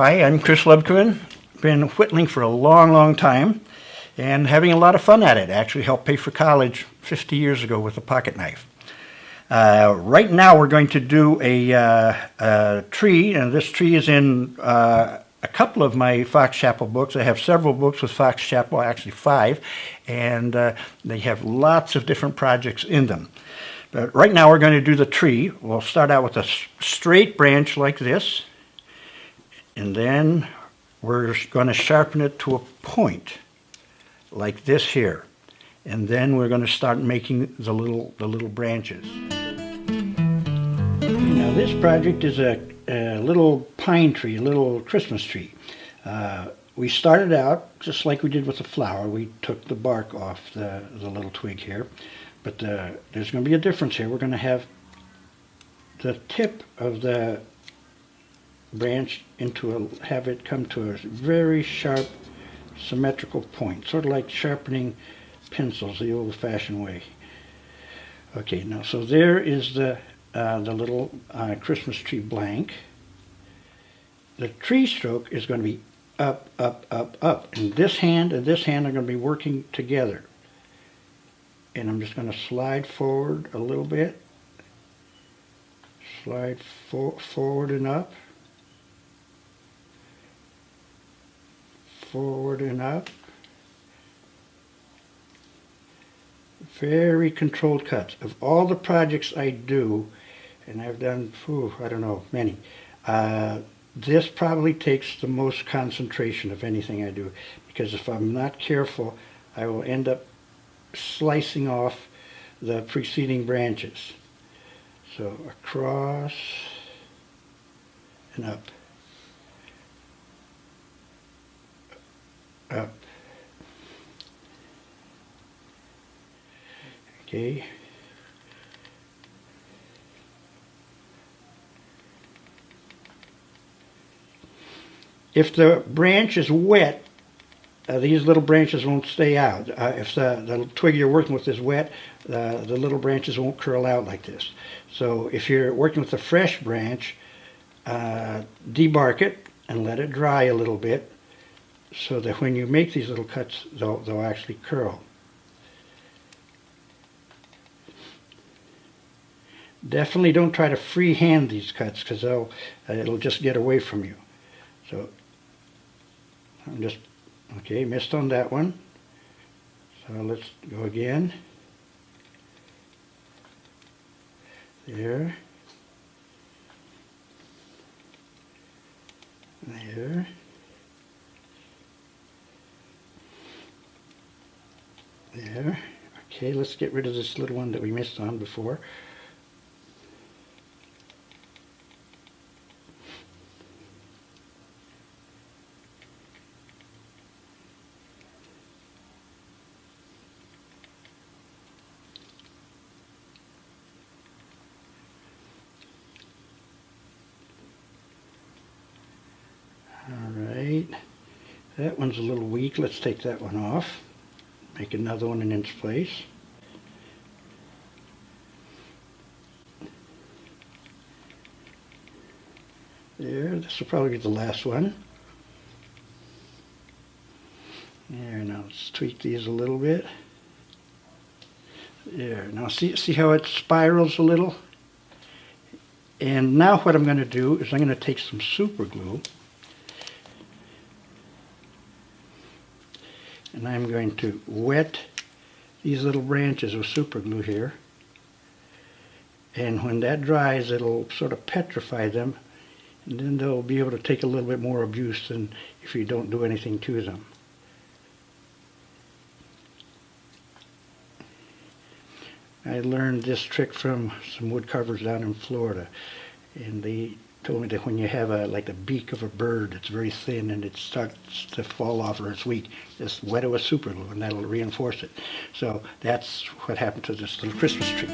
Hi, I'm Chris Lebkoven. Been whittling for a long time and having a lot of fun at it. Actually helped pay for college 50 years ago with a pocket knife. Right now we're going to do a tree, and this tree is in a couple of my Fox Chapel books. I have several books with Fox Chapel, actually 5, and they have lots of different projects in them. But right now we're going to do the tree. We'll start out with a straight branch like this, and then we're going to sharpen it to a point like this here. And then we're going to start making the little branches. Now this project is a little pine tree, a little Christmas tree. We started out just like we did with the flower. We took the bark off the little twig here. But there's going to be a difference here. We're going to have the tip of the branch have it come to a very sharp, symmetrical point, sort of like sharpening pencils the old-fashioned way. Okay, now so there is the little Christmas tree blank. The tree stroke is going to be up, up, up, up, and this hand and this hand are going to be working together. And I'm just going to slide forward a little bit, slide forward and up, forward and up. Very controlled cuts. Of all the projects I do, and I've done, I don't know, many, this probably takes the most concentration of anything I do, because if I'm not careful, I will end up slicing off the preceding branches. So across and up, up. Okay. If the branch is wet, these little branches won't stay out. If the twig you're working with is wet, the little branches won't curl out like this. So if you're working with a fresh branch, debark it and let it dry a little bit so that when you make these little cuts, they'll actually curl. Definitely don't try to freehand these cuts, because it'll just get away from you. So I'm just, okay, missed on that one. So let's go again. There. There. There. Okay, let's get rid of this little one that we missed on before. Alright, that one's a little weak. Let's take that one off. Make another one in its place. There, this will probably be the last one. There, now let's tweak these a little bit. There, now see how it spirals a little? And now what I'm going to do is I'm going to take some super glue, and I'm going to wet these little branches with super glue here. And when that dries, it'll sort of petrify them, and then they'll be able to take a little bit more abuse than if you don't do anything to them. I learned this trick from some woodcarvers down in Florida, and they told me that when you have like the beak of a bird that's very thin and it starts to fall off or it's weak, just wet it with super glue and that'll reinforce it. So that's what happened to this little Christmas tree.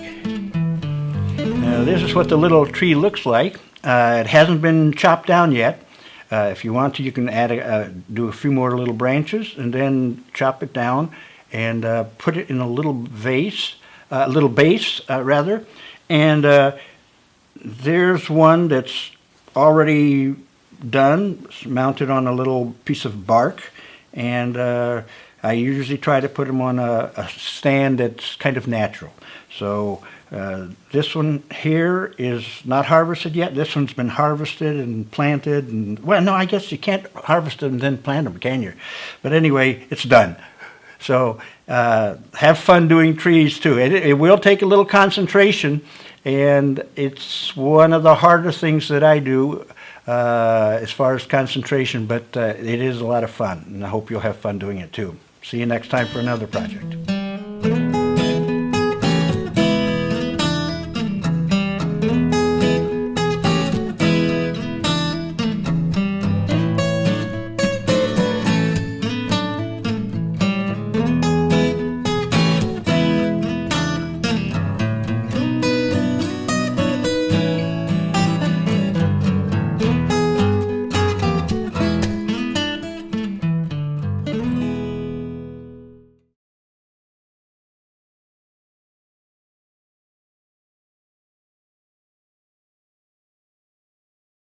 Now this is what the little tree looks like. It hasn't been chopped down yet. If you want to, you can add do a few more little branches and then chop it down and put it in a little base, and there's one that's already done, mounted on a little piece of bark, and I usually try to put them on a stand that's kind of natural. So this one here is not harvested yet. This one's been harvested and planted, and well, no, I guess you can't harvest them and then plant them, can you? But anyway, it's done. So have fun doing trees too. It will take a little concentration, and it's one of the harder things that I do as far as concentration, but it is a lot of fun, and I hope you'll have fun doing it too. See you next time for another project.